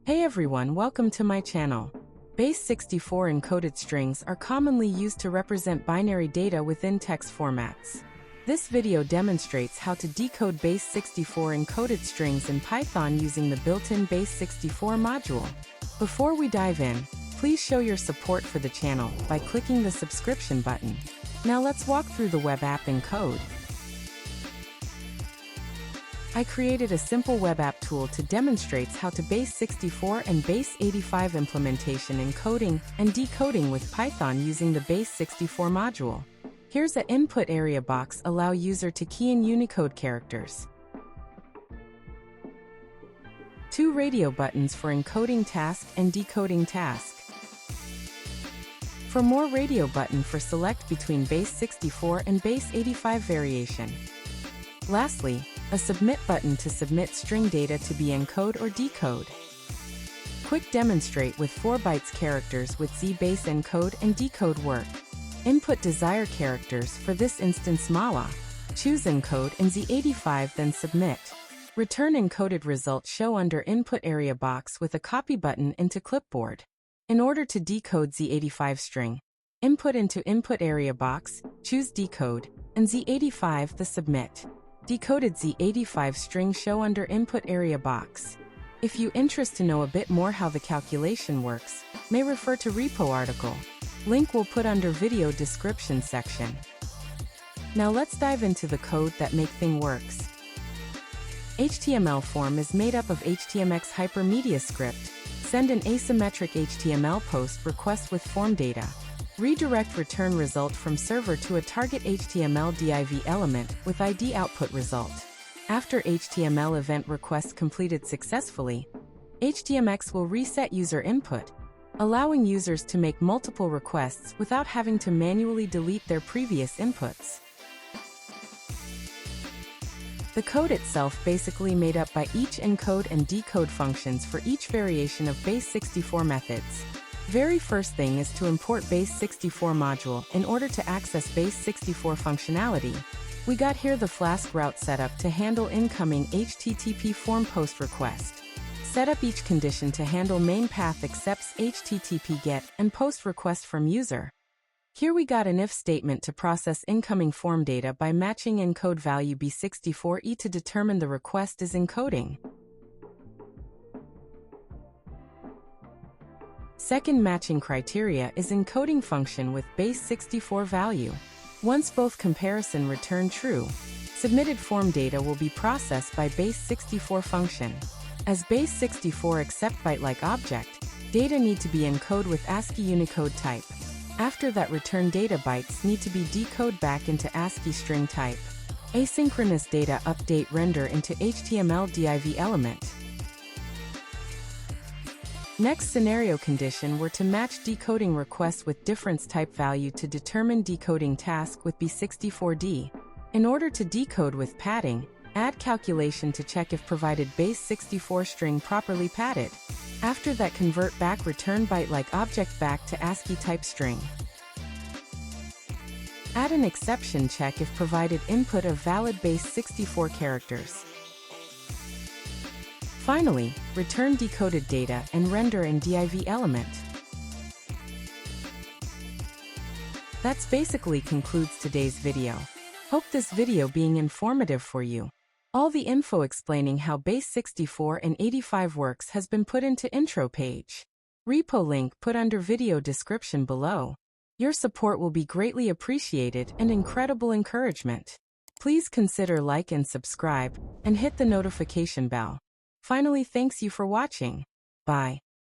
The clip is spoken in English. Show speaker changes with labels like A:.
A: Hey everyone, welcome to my channel. Base64 encoded strings are commonly used to represent binary data within text formats. This video demonstrates how to decode Base64 encoded strings in Python using the built-in Base64 module. Before we dive in, please show your support for the channel by clicking the subscription button. Now let's walk through the web app in code. I created a simple web app tool to demonstrate how to Base64 and Base85 implementation encoding and decoding with Python using the Base64 module. Here's an input area box allow user to key in Unicode characters. 2 radio buttons for encoding task and decoding task. For more radio button for select between Base64 and Base85 variation. Lastly, a submit button to submit string data to be encode or decode. Quick demonstrate with 4 bytes characters with Z-base encode and decode work. Input desired characters for this instance mala. Choose encode and Z85 then submit. Return encoded result show under input area box with a copy button into clipboard. In order to decode Z85 string, input into input area box, choose decode, and Z85 the submit. Decoded Z85 string show under input area box. If you interest to know a bit more how the calculation works, may refer to repo article. Link will put under video description section. Now let's dive into the code that make thing works. HTML form is made up of HTMX hypermedia script. Send an asymmetric HTML post request with form data. Redirect return result from server to a target HTML div element with ID output result. After HTML event request completed successfully, HTMX will reset user input, allowing users to make multiple requests without having to manually delete their previous inputs. The code itself basically made up by each encode and decode functions for each variation of Base64 methods. Very first thing is to import Base64 module in order to access Base64 functionality. We got here the Flask route setup to handle incoming HTTP form post request. Set up each condition to handle main path accepts HTTP GET and post request from user. Here we got an if statement to process incoming form data by matching encode value B64E to determine the request is encoding. Second matching criteria is encoding function with Base64 value. Once both comparison return true, submitted form data will be processed by Base64 function. As Base64 accept byte-like object, data need to be encoded with ASCII Unicode type. After that, return data bytes need to be decoded back into ASCII string type. Asynchronous data update render into HTML div element. Next scenario condition were to match decoding request with difference type value to determine decoding task with B64D. In order to decode with padding, add calculation to check if provided Base64 string properly padded. After that, convert back return byte-like object back to ASCII type string. Add an exception check if provided input of valid Base64 characters. Finally, return decoded data and render in div element. That's basically concludes today's video. Hope this video being informative for you. All the info explaining how Base64 and 85 works has been put into intro page. Repo link put under video description below. Your support will be greatly appreciated and incredible encouragement. Please consider like and subscribe, and hit the notification bell. Finally, thanks you for watching. Bye.